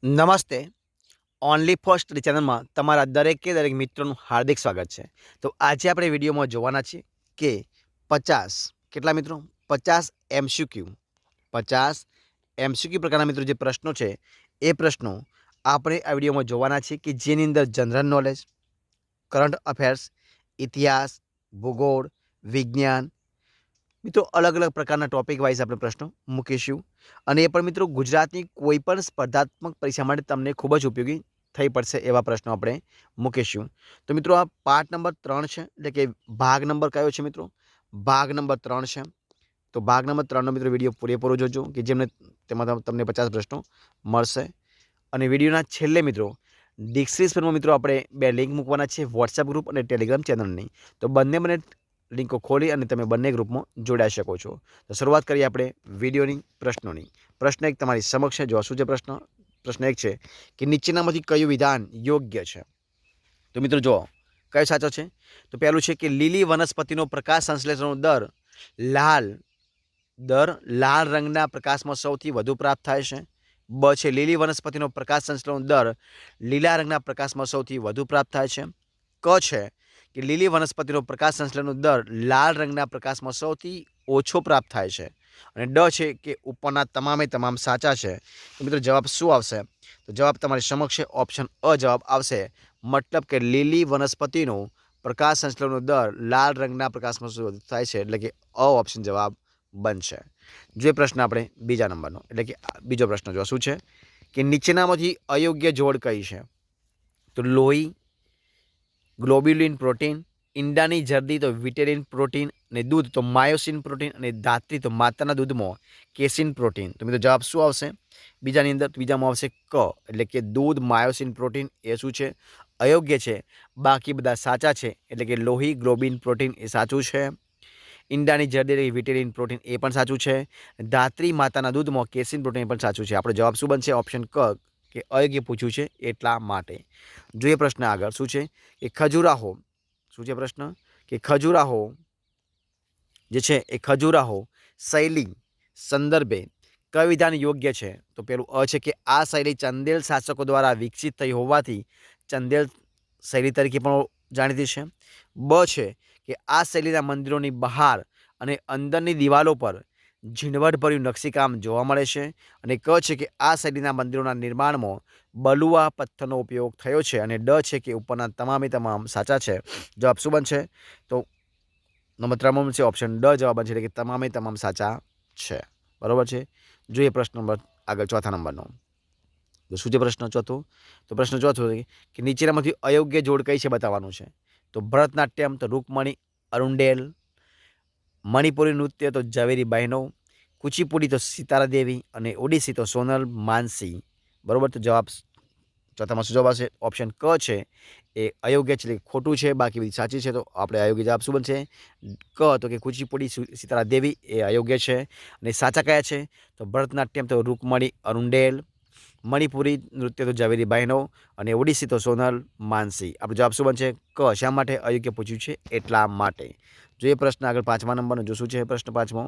નમસ્તે. Only for study ચેનલમાં તમારા દરેક મિત્રોનું હાર્દિક સ્વાગત છે. તો આજે આપણે વિડીયોમાં જોવાના છીએ કે 50 કેટલા મિત્રો 50 એમસીક્યુ 50 એમસીક્યુ પ્રકારના મિત્રો જે પ્રશ્નો છે એ પ્રશ્નો આપણે આ વિડીયોમાં જોવાના છીએ કે જેની અંદર જનરલ નોલેજ, કરંટ અફેર્સ, ઇતિહાસ, ભૂગોળ, વિજ્ઞાન મિત્રો અલગ અલગ પ્રકારના ટોપિક વાઇઝ આપણે પ્રશ્નો મૂકીશું અને એ પણ મિત્રો ગુજરાતની કોઈ પણ સ્પર્ધાત્મક પરીક્ષા માટે તમને ખૂબ જ ઉપયોગી થઈ પડશે એવા પ્રશ્નો આપણે મૂકીશું. તો મિત્રો આ પાર્ટ નંબર 3 છે, એટલે કે ભાગ નંબર કયો છે મિત્રો? ભાગ નંબર 3 છે. તો ભાગ નંબર 3નો મિત્રો વિડીયો પૂરેપૂરો જોજો કે જેમને તેમાં તમને 50 પ્રશ્નો મળશે. અને વિડીયોના છેલ્લે મિત્રો ડિસ્ક્રિપ્શનમાં મિત્રો આપણે 2 લિંક મૂકવાના છે, વોટ્સએપ ગ્રુપ અને ટેલિગ્રામ ચેનલની. તો બંને લિંકો ખોલી અને તમે બંને ગ્રુપમાં જોડાઈ શકો છો. તો શરૂઆત કરીએ આપણે વિડીયોની પ્રશ્નોની. પ્રશ્ન 1 તમારી સમક્ષ છે. જો શું છે પ્રશ્ન? પ્રશ્ન 1 છે કે નીચેનામાંથી કયું વિધાન યોગ્ય છે? તો મિત્રો જો કયો સાચો છે? તો પહેલું છે કે લીલી વનસ્પતિનો પ્રકાશ સંશ્લેષણનો દર લાલ રંગના પ્રકાશમાં સૌથી વધુ પ્રાપ્ત થાય છે. બ છે લીલી વનસ્પતિનો પ્રકાશ સંશ્લેષણનો દર લીલા રંગના પ્રકાશમાં સૌથી વધુ પ્રાપ્ત થાય છે. ક છે કે લીલી વનસ્પતિનો પ્રકાશ સંશ્લેષણનો દર લાલ રંગના પ્રકાશમાં સૌથી ઓછો પ્રાપ્ત થાય છે. અને ડ છે કે ઉપરના તમામ સાચા છે. તો મિત્રો જવાબ શું આવશે? તો જવાબ તમારી સમક્ષ છે. ઓપ્શન અ જવાબ આવશે. મતલબ કે લીલી વનસ્પતિનો પ્રકાશ સંશ્લેષણનો દર લાલ રંગના પ્રકાશમાં શું વધુ થાય છે, એટલે કે અ ઓપ્શન જવાબ બનશે. જે પ્રશ્ન આપણે બીજા નંબરનો, એટલે કે બીજો પ્રશ્ન જો શું છે કે નીચેનામાંથી અયોગ્ય જોડ કઈ છે? તો લોહી, ગ્લોબ્યુલિન પ્રોટીન, ઈંડાની જરદી તો વિટેરિન પ્રોટીન, અને દૂધ તો માયોસિન પ્રોટીન, અને ધાત્રી તો માતાના દૂધમાં કેસિન પ્રોટીન. તો મિત્રો જવાબ શું આવશે બીજાની અંદર? બીજામાં આવશે ક, એટલે કે દૂધ માયોસિન પ્રોટીન એ શું છે? અયોગ્ય છે. બાકી બધા સાચા છે, એટલે કે લોહી ગ્લોબિન પ્રોટીન એ સાચું છે. ઈંડાની જરદી વિટેરિન પ્રોટીન એ પણ સાચું છે. ધાત્રી માતાના દૂધમાં કેસિન પ્રોટીન પણ સાચું છે. આપણો જવાબ શું બનશે? ઓપ્શન ક, કે અયોગ્ય પૂછ્યું છે એટલા માટે. જોઈએ પ્રશ્ન આગળ શું છે કે ખજૂરાહો, શું છે પ્રશ્ન કે ખજૂરાહો જે છે એ ખજૂરાહો શૈલી સંદર્ભે કયું વિધાન યોગ્ય છે? તો પેલું અ છે કે આ શૈલી ચંદેલ શાસકો દ્વારા વિકસિત થઈ હોવાથી ચંદેલ શૈલી તરીકે પણ જાણીતી છે. બ છે કે આ શૈલીના મંદિરોની બહાર અને અંદરની દિવાલો પર ઝીણવટભર્યું નકશીકામ જોવા મળે છે. અને ક છે કે આ શૈલીના મંદિરોના નિર્માણમાં બલુઆ પથ્થરનો ઉપયોગ થયો છે. અને ડ છે કે ઉપરના તમામ સાચા છે. જવાબ શું બનશે? તો નંબર 3 છે ઓપ્શન ડ જવાબ બનશે, એટલે કે તમામ સાચા છે. બરાબર છે. જોઈએ પ્રશ્ન નંબર આગળ ચોથા નંબરનો. તો શું છે પ્રશ્ન ચોથો? તો પ્રશ્ન ચોથો કે નીચેનામાંથી અયોગ્ય જોડ કઈ છે બતાવવાનું છે. તો ભરતનાટ્યમ તો રૂકમણી અરુણડેલ, મણિપુરી નૃત્ય તો ઝવેરી બહેનો, કુચીપુડી તો સિતારા દેવી, અને ઓડિસી તો સોનલ માનસી. બરાબર. તો જવાબ ચોથામાં શું જવાબ આવશે? ઓપ્શન ક છે એ અયોગ્ય છે, એટલે ખોટું છે. બાકી બધી સાચી છે. તો આપણે અયોગ્ય જવાબ શું બનશે? ક, તો કે કુચીપુડી સિતારા દેવી એ અયોગ્ય છે. અને સાચા કયા છે? તો ભરતનાટ્યમ તો રૂકમણી અરુણડેલ, મણિપુરી નૃત્ય તો ઝવેરી બહેનો, અને ઓડિસી તો સોનલ માનસી. આપણો જવાબ શું બનશે? ક. શા માટે? અયોગ્ય પૂછ્યું છે એટલા માટે. જોઈએ પ્રશ્ન આગળ 5મા નંબરનો. જો શું છે પ્રશ્ન 5મો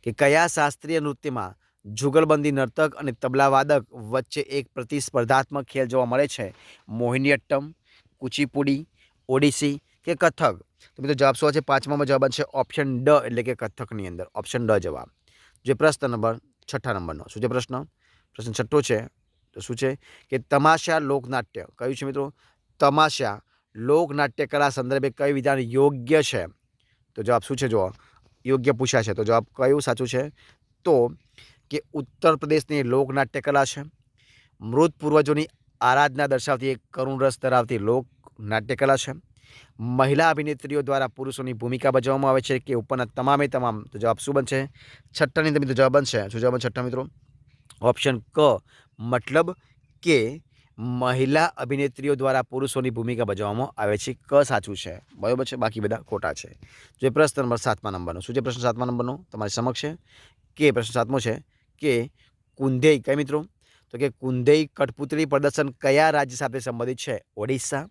કે કયા શાસ્ત્રીય નૃત્યમાં જુગલબંધી નર્તક અને તબલાવાદક વચ્ચે એક પ્રતિસ્પર્ધાત્મક ખેલ જોવા મળે છે? મોહિનીઅટ્ટમ, કુચીપુડી, ઓડિસી કે કથક? તો મિત્રો જવાબ શું છે? 5મામાં જવાબ છે ઓપ્શન ડ, એટલે કે કથકની અંદર. ઓપ્શન ડ જવાબ. જે પ્રશ્ન નંબર 6 નંબરનો શું છે પ્રશ્ન? પ્રશ્ન 6 છે. તો શું છે કે તમાશા લોકનાટ્ય કયું છે મિત્રો? તમાશા લોકનાટ્ય કલા સંદર્ભે કયું વિધાન યોગ્ય છે? તો જવાબ શું છે? જો યોગ્ય પૂછ્યા છે તો જવાબ કયું સાચું છે? તો કે ઉત્તર પ્રદેશની લોકનાટ્ય કલા છે. મૃત પૂર્વજોની આરાધના દર્શાવતી એક કરુણ રસ ધરાવતી લોક નાટ્ય કલા છે. મહિલા અભિનેત્રીઓ દ્વારા પુરુષોની ભૂમિકા ભજવવામાં આવે છે કે ઉપરના તમામ? તો જવાબ શું બનશે? છઠ્ઠાની અંદર મિત્રો જવાબ બનશે. શું જવાબ છઠ્ઠા મિત્રો? ઓપ્શન ક, મતલબ કે મહિલા અભિનેત્રીઓ દ્વારા પુરુષોની ભૂમિકા ભજવવામાં આવે છે. ક સાચું છે. બરાબર છે. બાકી બધા ખોટા છે. જે પ્રશ્ન નંબર 7મા નંબરનો શું છે પ્રશ્ન 7મા નંબરનો તમારી સમક્ષ છે કે પ્રશ્ન 7મો છે કે કુંધેઈ કઈ મિત્રો? તો કે કુંધેઈ કઠપુતળી પ્રદર્શન કયા રાજ્ય સાથે સંબંધિત છે? ઓડિશા,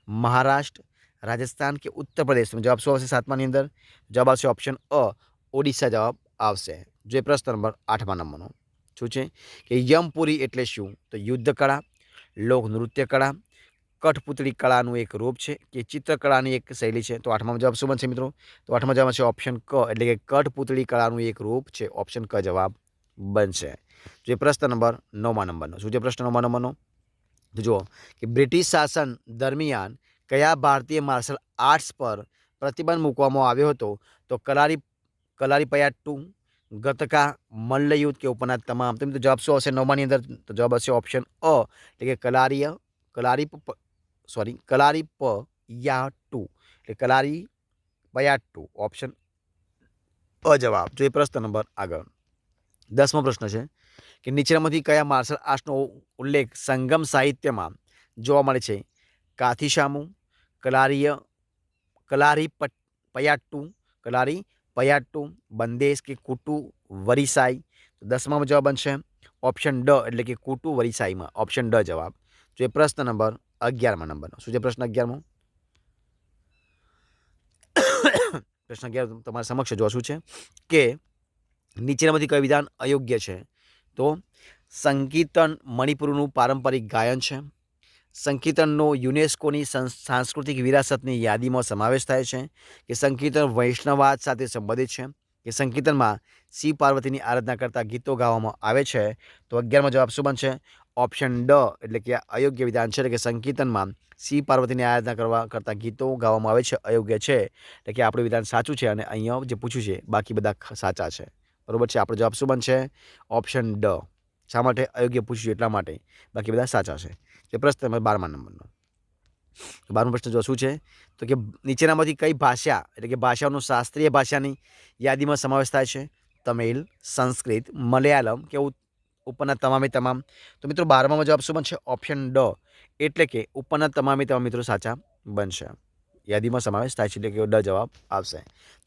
મહારાષ્ટ્ર, રાજસ્થાન કે ઉત્તર પ્રદેશ? જવાબ શું આવશે 7માની અંદર? જવાબ આવશે ઓપ્શન અ, ઓડિશા જવાબ આવશે. જે પ્રશ્ન નંબર 8મા નંબરનો શું છે કે યમપુરી એટલે શું? તો યુદ્ધ કળા, લોકનૃત્ય કળા, કઠપુતળી કળાનું એક રૂપ છે કે ચિત્રકળાની એક શૈલી છે? તો આઠમામાં જવાબ શું બનશે મિત્રો? તો આઠમા જવાબ છે ઓપ્શન ક, એટલે કે કઠપુતળી કળાનું એક રૂપ છે. ઓપ્શન ક જવાબ બનશે. જે પ્રશ્ન નંબર 9મા નંબરનો શું છે? પ્રશ્ન 9મા નંબરનો તો જુઓ કે બ્રિટિશ શાસન દરમિયાન કયા ભારતીય માર્શલ આર્ટ્સ પર પ્રતિબંધ મૂકવામાં આવ્યો હતો? તો કલારીપયટ્ટુ, ગતકા, મલ્લયુદ્ધ કે ઉપરના તમામ? તો મિત્રો જવાબ શું આવશે 9માની અંદર? તો જવાબ હશે ઓપ્શન અ, એટલે કે કલારીપયાટ્ટુ, એટલે કલારીપયાટ્ટુ. ઓપ્શન અ જવાબ. જોઈએ પ્રશ્ન નંબર આગળ. 10મો પ્રશ્ન છે કે નીચેનામાંથી કયા માર્શલ આર્ટ્સનો ઉલ્લેખ સંગમ સાહિત્યમાં જોવા મળે છે? કાથીસામુ, કલારીપયાટ્ટુ, કલારીપયાટ્ટુ, બંદેશ કે કુટુ વરિસાઈ? તો 10મામાં જવાબ બનશે ઓપ્શન ડ, એટલે કે કુટુ વરિસાઈમાં. ઓપ્શન ડ જવાબ. જો એ પ્રશ્ન નંબર 11મા નંબરનો શું છે? પ્રશ્ન 11મો પ્રશ્ન 11 તમારા સમક્ષ જો શું છે કે નીચેનામાંથી કયું વિધાન અયોગ્ય છે? તો સંકીર્તન મણિપુરનું પારંપરિક ગાયન છે. સંકીર્તનનો યુનેસ્કોની સાંસ્કૃતિક વિરાસતની યાદીમાં સમાવેશ થાય છે કે સંકીર્તન વૈષ્ણવવાદ સાથે સંબંધિત છે કે સંકીર્તનમાં શિવ પાર્વતીની આરાધના કરતા ગીતો ગાવામાં આવે છે? તો 11મો જવાબ શું બનશે? ઓપ્શન ડ, એટલે કે અયોગ્ય વિધાન છે, એટલે કે સંકીર્તનમાં શિવ પાર્વતીની આરાધના કરતા ગીતો ગાવામાં આવે છે, અયોગ્ય છે. એટલે કે આપણું વિધાન સાચું છે અને અહીંયા જે પૂછ્યું છે બાકી બધા સાચા છે. બરોબર છે. આપણો જવાબ શું બનશે? ઓપ્શન ડ. શા માટે અયોગ્ય પૂછ્યું? એટલા માટે. બાકી બધા સાચા છે. જે પ્રશ્ન નંબર 12મા નંબરનો 12મો પ્રશ્ન જો શું છે તો કે નીચેનામાંથી કઈ ભાષા, એટલે કે ભાષાઓનું શાસ્ત્રીય ભાષાની યાદીમાં સમાવેશ થાય છે? તમિલ, સંસ્કૃત, મલયાલમ કે ઉપરના તમામે તમામ? તો મિત્રો 12મામાં જવાબ શું બનશે? ઓપ્શન ડ, એટલે કે ઉપરના તમામે તમામ મિત્રો સાચા બનશે. યાદીમાં સમાવેશ થાય છે, એટલે કે ડ જવાબ આવશે.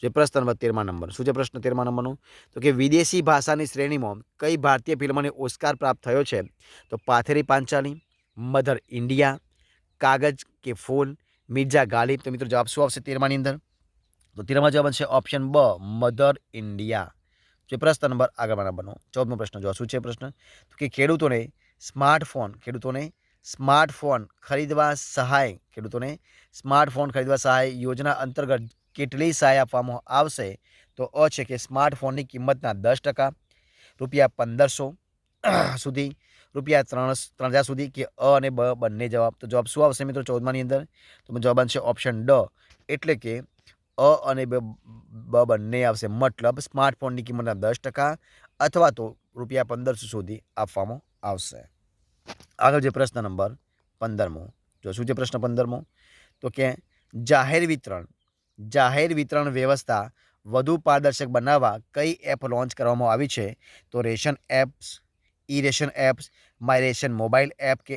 જે પ્રશ્ન નંબર 13મા નંબર શું છે? પ્રશ્ન 13મા નંબરનો તો કે વિદેશી ભાષાની શ્રેણીમાં કઈ ભારતીય ફિલ્મને ઓસ્કાર પ્રાપ્ત થયો છે? તો પાથેરી પાંચાલી, મધર ઇન્ડિયા, કાગજ કે ફૂલ, મિર્ઝા ગાલિબ? તો મિત્રો જવાબ શું આવશે 13માની અંદર? તો 13મા જવાબ છે ઓપ્શન બ, મધર ઇન્ડિયા. જે પ્રશ્ન નંબર આગળના નંબરનો 14મો પ્રશ્ન જો શું છે? પ્રશ્ન તો કે ખેડૂતોને સ્માર્ટફોન ખરીદવા સહાય યોજના અંતર્ગત કેટલી સહાય આપવામાં આવશે? તો અ છે કે સ્માર્ટફોનની કિંમતના 10%, ₹1500 સુધી, ₹3000 સુધી કે અ અને બ બંને જવાબ? તો જવાબ શું આવશે મિત્રો 14માની અંદર? તો જવાબ બનશે ઓપ્શન ડ, એટલે કે અ અને બ બંને આવશે. મતલબ સ્માર્ટફોનની કિંમતના 10% અથવા તો ₹1500 સુધી આપવામાં આવશે. આગળ જે પ્રશ્ન નંબર 15મો જો શું છે? પ્રશ્ન 15મો તો કે જાહેર વિતરણ વ્યવસ્થા વધુ પારદર્શક બનાવવા કઈ એપ લોન્ચ કરવામાં આવી છે? તો ration apps, E ration apps, my ration mobile app કે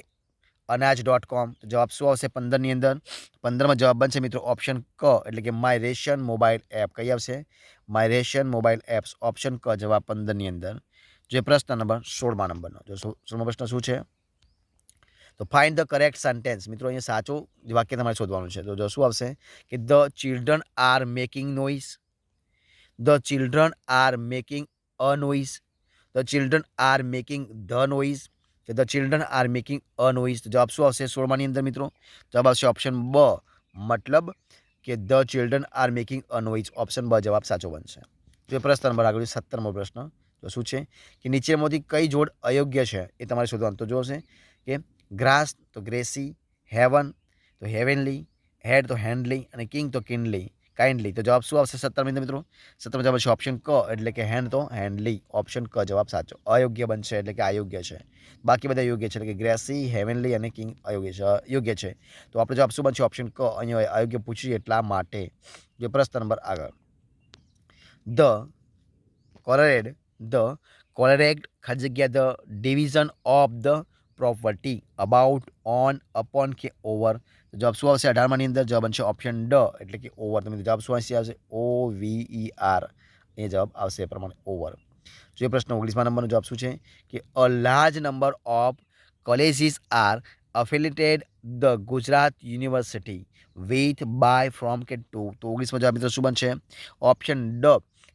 અનાજ.com? તો જવાબ શું આવશે 15ની અંદર? 15માં જવાબ બનશે મિત્રો ઓપ્શન ક, એટલે કે માય રેશન મોબાઈલ એપ. કઈ આવશે? My ration mobile apps. Option ક જવાબ 15ની અંદર. જે પ્રશ્ન નંબર 16મા નંબરનો જો 16મો પ્રશ્ન શું છે? તો ફાઇન્ડ ધ કરેક્ટ સેન્ટેન્સ. મિત્રો અહીંયા સાચું વાક્ય તમારે શોધવાનું છે. તો જો શું આવશે કે the children are making noise, the children are making a noise, the children are making the noise કે the children are making a noise? તો જવાબ શું આવશે 16માની અંદર મિત્રો? જવાબ આવશે ઓપ્શન બ, મતલબ કે the children are making a noise. Option બ જવાબ સાચો બનશે. તો પ્રશ્ન નંબર આગળ 17મો પ્રશ્ન તો શું છે કે નીચેમાંથી કઈ જોડ અયોગ્ય છે એ તમારે શોધવાનું. તો જોશે કે ગ્રાસ તો ગ્રેસી, હેવન તો હેવનલી, હેડ તો હેન્ડલી અને કિંગ તો કાઇન્ડલી? તો જવાબ શું આવશે 17ની અંદર મિત્રો? 17 જવાબ છે ઓપ્શન ક, એટલે કે હેન્ડ તો હેન્ડલી. ઓપ્શન ક જવાબ સાચો. અયોગ્ય બનશે, એટલે કે અયોગ્ય છે. બાકી બધા યોગ્ય છે, એટલે કે ગ્રેસી, હેવનલી અને કિંગ યોગ્ય છે. તો આપણો જવાબ શું બનશે? ઓપ્શન ક. અહીંયા અયોગ્ય પૂછ્યું એટલા માટે. જે પ્રશ્ન નંબર આગળ ધ કોરેક્ટ ખાલી જગ્યા the division of the property about, on, upon k over? જવાબ શું આવશે 18માની અંદર? જવાબ બનશે ઓપ્શન ડ, એટલે કે ઓવર. તમે જવાબ શું આવશે? OVER એ જવાબ આવશે એ પ્રમાણે ઓવર. જો પ્રશ્ન 19મા નંબરનો જવાબ શું છે કે a large number of colleges are affiliated the Gujarat university with by from કે ટુ? તો 19મો જવાબ મિત્રો શું બનશે? ઓપ્શન ડ,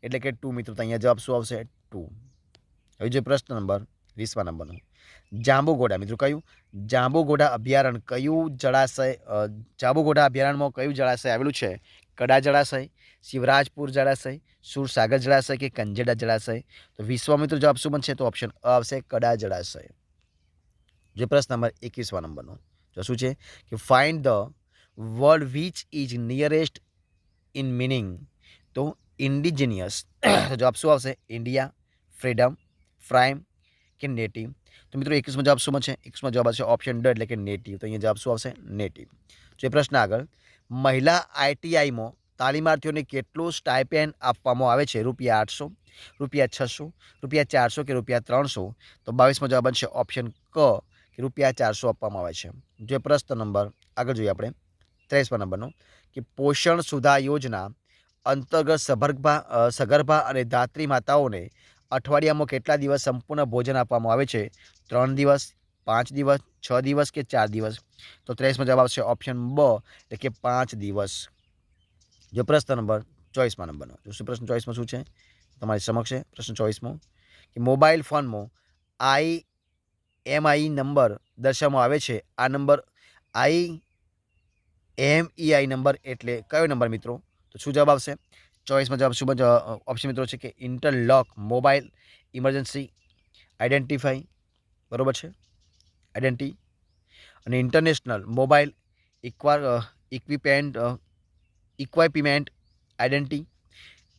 એટલે કે ટુ મિત્રો. તો અહીંયા જવાબ શું આવશે? ટુ. હવે જોઈએ પ્રશ્ન નંબર 20 નંબરનો જાંબુઘોડા મિત્રો કયું જાંબુઘોડા અભયારણ્ય કયું જળાશય જાંબુઘોડા અભયારણ્યમાં કયું જળાશય આવેલું છે કડા જળાશય શિવરાજપુર જળાશય સુરસાગર જળાશય કે કંજેડા જળાશય તો વિશ્વામિત્ર જવાબ શું બનશે તો ઓપ્શન અ આવશે કડા જળાશય જે પ્રશ્ન નંબર 21 નંબરનો જો શું છે કે find the word which is nearest in meaning તો ઇન્ડિજિનિયસ તો જવાબ શું આવશે ઇન્ડિયા ફ્રીડમ પ્રાઇમ કે નેટિવ તો મિત્રો 21માં જવાબ શું બનશે 21માં જવાબ આવશે ઓપ્શન ડ એટલે કે નેટિવ તો અહીંયા જવાબ શું આવશે નેટિવ જો પ્રશ્ન આગળ મહિલા આઈટીઆઈમાં તાલીમાર્થીઓને કેટલું સ્ટાઇપેન્ડ આપવામાં આવે છે ₹800 ₹600 ₹400 કે ₹300 તો 22માં જવાબ બનશે ઓપ્શન ક કે ₹400 આપવામાં આવે છે જો પ્રશ્ન નંબર આગળ જોઈએ આપણે 23 નંબરનો કે પોષણ સુધા યોજના અંતર્ગત સગર્ભા અને ધાત્રી માતાઓને અઠવાડિયામાં કેટલા દિવસ સંપૂર્ણ ભોજન આપવામાં આવે છે 3 દિવસ 5 દિવસ 6 દિવસ કે 4 દિવસ તો 23માં જવાબ આવશે ઓપ્શન બ એટલે કે 5 દિવસ જો પ્રશ્ન નંબર 24 નંબરનો જો પ્રશ્ન 24માં શું છે તમારી સમક્ષ છે પ્રશ્ન 24માં કે મોબાઈલ ફોનમાં IMEI નંબર દર્શાવવામાં આવે છે આ નંબર IMEI નંબર એટલે કયો નંબર મિત્રો તો શું જવાબ આવશે 24માં જવાબ શું ઓપ્શન મિત્રો છે કે ઇન્ટરલોક મોબાઈલ ઇમરજન્સી આઈડેન્ટિફાઈ બરાબર છે આઈડેન્ટી અને international mobile equipment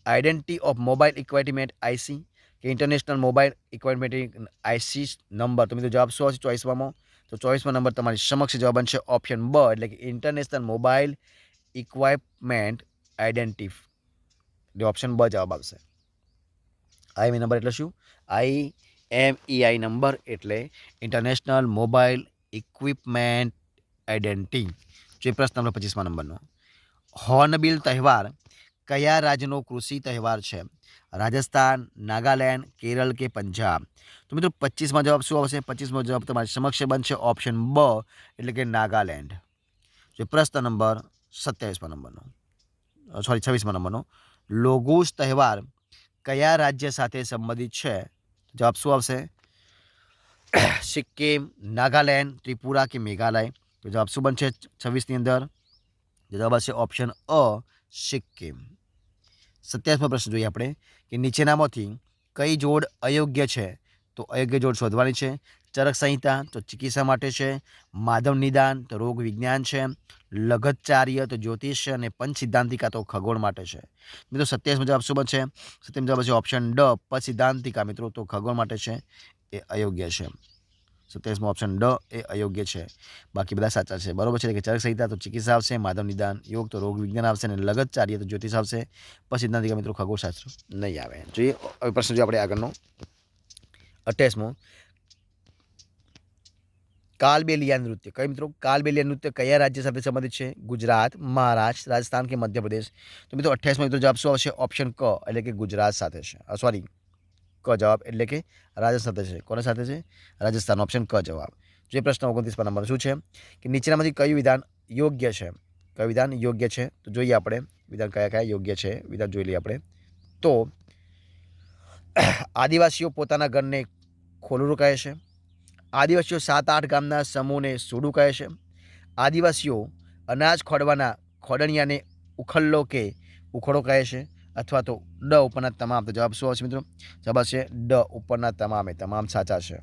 identity of mobile equipment IC કે international mobile equipment IC number તો મિત્રો જવાબ શું આવશે 24માં તો 24માં નંબર તમારી સમક્ષ જવાબ બનશે ઓપ્શન બ એટલે કે ઇન્ટરનેશનલ મોબાઈલ ઇક્વિપમેન્ટ આઈડેન્ટિફ એટલે ઓપ્શન બ જવાબ આવશે IMEI નંબર એટલે શું IMEI નંબર એટલે ઇન્ટરનેશનલ મોબાઈલ ઇક્વિપમેન્ટ આઈડેન્ટિટી જે પ્રશ્ન નંબર 25 નંબરનો હોર્નબિલ તહેવાર કયા રાજ્યનો કૃષિ તહેવાર છે રાજસ્થાન નાગાલેન્ડ કેરળ કે પંજાબ તો મિત્રો 25માં જવાબ શું આવશે 25માં જવાબ તમારી સમક્ષ બનશે ઓપ્શન બ એટલે કે નાગાલેન્ડ જે પ્રશ્ન નંબર 27 નંબરનો 26 નંબરનો લોગોસ તહેવાર કયા રાજ્ય સાથે સંબંધિત છે જવાબ શું આવશે સિક્કિમ નાગાલેન્ડ ત્રિપુરા કે મેઘાલય તો જવાબ શું બનશે 26ની અંદર જવાબ આવશે ઓપ્શન અ સિક્કિમ 27મો પ્રશ્ન જોઈએ આપણે કે નીચેનામાંથી કઈ જોડ અયોગ્ય છે તો અયોગ્ય જોડ શોધવાની છે ચરક સંહિતા તો ચિકિત્સા માટે છે માધવ નિદાન તો રોગ વિજ્ઞાન છે લગતચાર્ય તો જ્યોતિષ છે અને પંચ સિદ્ધાંતિકા તો ખગોળ માટે છે મિત્રો 27માં જવાબ શું બનશે 27માં જવાબ છે ઓપ્શન ડ પંચ સિદ્ધાંતિકા મિત્રો તો ખગોળ માટે છે એ અયોગ્ય છે 27માં ઓપ્શન ડ એ અયોગ્ય છે બાકી બધા સાચા છે બરોબર છે કે ચરક સંહિતા તો ચિકિત્સા આવશે માધવ નિદાન યોગ તો રોગ વિજ્ઞાન આવશે અને લગતચાર્ય તો જ્યોતિષ આવશે પંચ સિદ્ધાંતિકા મિત્રો ખગોળશાસ્ત્ર નહીં આવે જોઈએ હવે પ્રશ્ન જો આપણે આગળનો 28મો કાલબેલિયા નૃત્ય કઈ મિત્રો કાલબેલિયા નૃત્ય કયા રાજ્ય સાથે સંબંધિત છે ગુજરાત મહારાષ્ટ્ર રાજસ્થાન કે મધ્યપ્રદેશ તો મિત્રો 28માં મિત્રો જવાબ શું આવશે ઓપ્શન ક એટલે કે ગુજરાત સાથે છે સોરી ક જવાબ એટલે કે રાજસ્થાન સાથે છે કોના સાથે છે રાજસ્થાન ઓપ્શન ક જવાબ જે પ્રશ્ન 29 નંબર શું છે કે નીચેનામાંથી કયું વિધાન યોગ્ય છે કયું વિધાન યોગ્ય છે તો જોઈએ આપણે વિધાન કયા કયા યોગ્ય છે વિધાન જોઈ લઈએ આપણે તો આદિવાસીઓ પોતાના ઘરને ખોલરું કહે છે આદિવાસીઓ 7-8 ગામના સમૂહને સુડું કહે છે આદિવાસીઓ અનાજ ખોડવાના ખોડણિયાને ઉખલ્લો કે ઉખડો કહે છે અથવા તો ડ ઉપરના તમામ તો જવાબ શું આવશે મિત્રો જવાબ આવશે ડ ઉપરના તમામે તમામ સાચા છે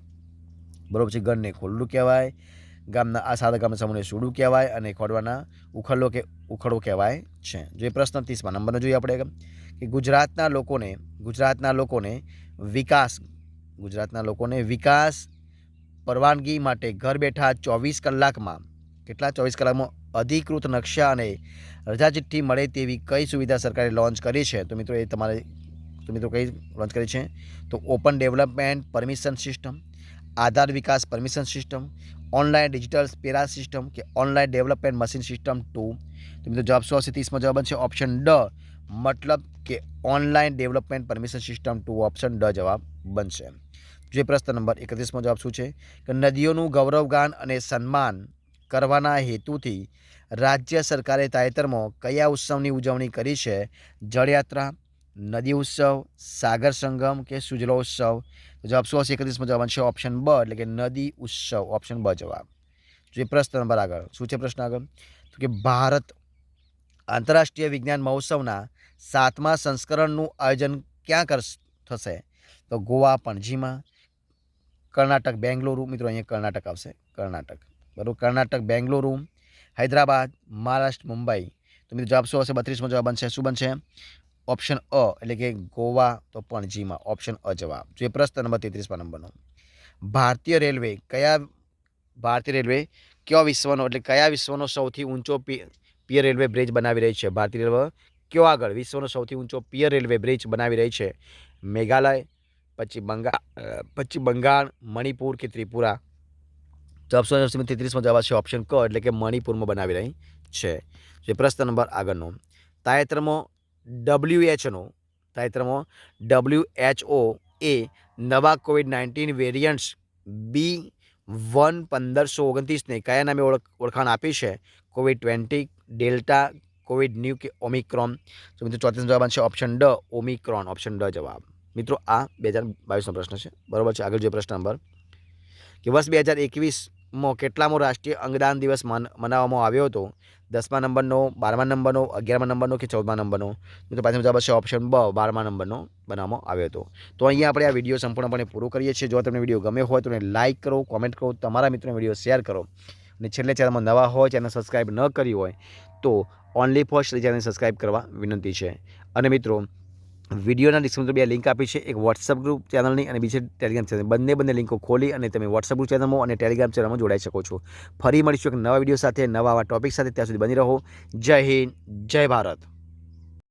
બરોબર છે ઘરને ખોલડું કહેવાય ગામના આ 7 ગામના સમૂહને સુડું કહેવાય અને ખોડવાના ઉખલ્લો કે ઉખડો કહેવાય છે જે પ્રશ્ન 30 નંબરનો જોઈએ આપણે કે ગુજરાતના લોકોને વિકાસ પરવાનગી માટે ઘર બેઠા 24 કલાકમાં કેટલા 24 કલાકમાં અધિકૃત નકશા અને રજા ચિઠ્ઠી મળે તેવી કઈ સુવિધા સરકારે લોન્ચ કરી છે તો મિત્રો કઈ લોન્ચ કરી છે તો ઓપન ડેવલપમેન્ટ પરમિશન સિસ્ટમ આધાર વિકાસ પરમિશન સિસ્ટમ ઓનલાઈન ડિજિટલ પેરા સિસ્ટમ કે ઓનલાઈન ડેવલપમેન્ટ મશીન સિસ્ટમ 2 તો મિત્રો જવાબ શું આવશે 30માં જવાબ છે ઓપ્શન ડ મતલબ કે online development permission system 2 option ડ જવાબ બનશે જે પ્રશ્ન નંબર 31માં જવાબ શું છે કે નદીઓનું ગૌરવગાન અને સન્માન કરવાના હેતુથી રાજ્ય સરકારે તાજેતરમાં કયા ઉત્સવની ઉજવણી કરી છે જળયાત્રા નદી ઉત્સવ, સાગર સંગમ કે સુજલોત્સવ? તો જવાબ શું હશે? 31મો જવાબ છે ઓપ્શન બ એટલે કે નદી ઉત્સવ. ઓપ્શન બ જવાબ. જે પ્રશ્ન નંબર આગળ શું છે? પ્રશ્ન આગળ તો કે ભારત આંતરરાષ્ટ્રીય વિજ્ઞાન મહોત્સવના 7મા સંસ્કરણનું આયોજન ક્યાં થશે? તો ગોવા પણજીમાં, કર્ણાટક બેંગલુરુ, મિત્રો અહીંયા કર્ણાટક આવશે, કર્ણાટક બરાબર, કર્ણાટક બેંગલુરુ, હૈદરાબાદ, મહારાષ્ટ્ર, મુંબઈ. તો મિત્રો જવાબ શું હશે? 32મો જવાબ બનશે. શું બનશે? ઓપ્શન અ એટલે કે ગોવા તો પણજીમાં. ઓપ્શન અ જવાબ. જે પ્રશ્ન નંબર 33મા નંબરનો ભારતીય રેલવે કયો વિશ્વનો એટલે કયા વિશ્વનો સૌથી ઊંચો પિયર રેલવે બ્રિજ બનાવી રહી છે? ભારતીય રેલવે કયો આગળ વિશ્વનો સૌથી ઊંચો પિયર રેલવે બ્રિજ બનાવી રહી છે? મેઘાલય, પછી બંગાળ, મણિપુર કે ત્રિપુરા? જવાબ શું આવશે? 33મો જવાબ છે ઓપ્શન ક એટલે કે મણિપુરમાં બનાવી રહી છે. જે પ્રશ્ન નંબર આગળનો તાજેતરમાં WHO એ નવા COVID-19 વેરિયન્ટ્સ B1.1529ને કયા નામે ઓળખાણ આપી છે? COVID-20, ડેલ્ટા, COVID-9 કે ઓમિક્રોન? તો મિત્રો 34મો જવાબ છે ઓપ્શન ડ ઓમિક્રોન. ઓપ્શન ડ જવાબ. મિત્રો આ 2022નો પ્રશ્ન છે બરાબર છે. આગળ જોઈએ પ્રશ્ન નંબર કે વર્ષ 2021માં કેટલામો રાષ્ટ્રીય અંગદાન દિવસ મનાવવામાં આવ્યો હતો? 10મા નંબરનો, 12મા નંબરનો, 11મા નંબરનો કે 14મા નંબરનો? મિત્રો પાછળનો જવાબ છે ઓપ્શન બ 12મા નંબરનો બનાવવામાં આવ્યો હતો. તો અહીંયા આપણે આ વિડીયો સંપૂર્ણપણે પૂરો કરીએ છીએ. જો તમને વિડીયો ગમ્યો હોય તો એને લાઇક કરો, કોમેન્ટ કરો, તમારા મિત્રોને વિડીયો શેર કરો અને છેલ્લે ચેનલમાં નવા હોય, ચેનલ સબસ્ક્રાઈબ ન કરી હોય તો ઓનલી ફોર ચેનલ સબસ્ક્રાઈબ કરવા વિનંતી છે. અને મિત્રો વિડીયોના ડિસ્ક્રિપ્શનમાં 2 લિંક આપી છે, એક વોટ્સઅપ ગ્રુપ ચેનલની અને બીજી ટેલિગ્રામ ચેનલ. બંને લિંકો ખોલી અને તમે વોટ્સઅપ ગ્રુપ ચેનલમાં અને ટેલિગ્રામ ચેનલમાં જોડાઈ શકો છો. ફરી મળીશું એક નવા વિડીયો સાથે, નવા ટોપિક સાથે. ત્યાં સુધી બની રહો. જય હિન્દ, જય ભારત.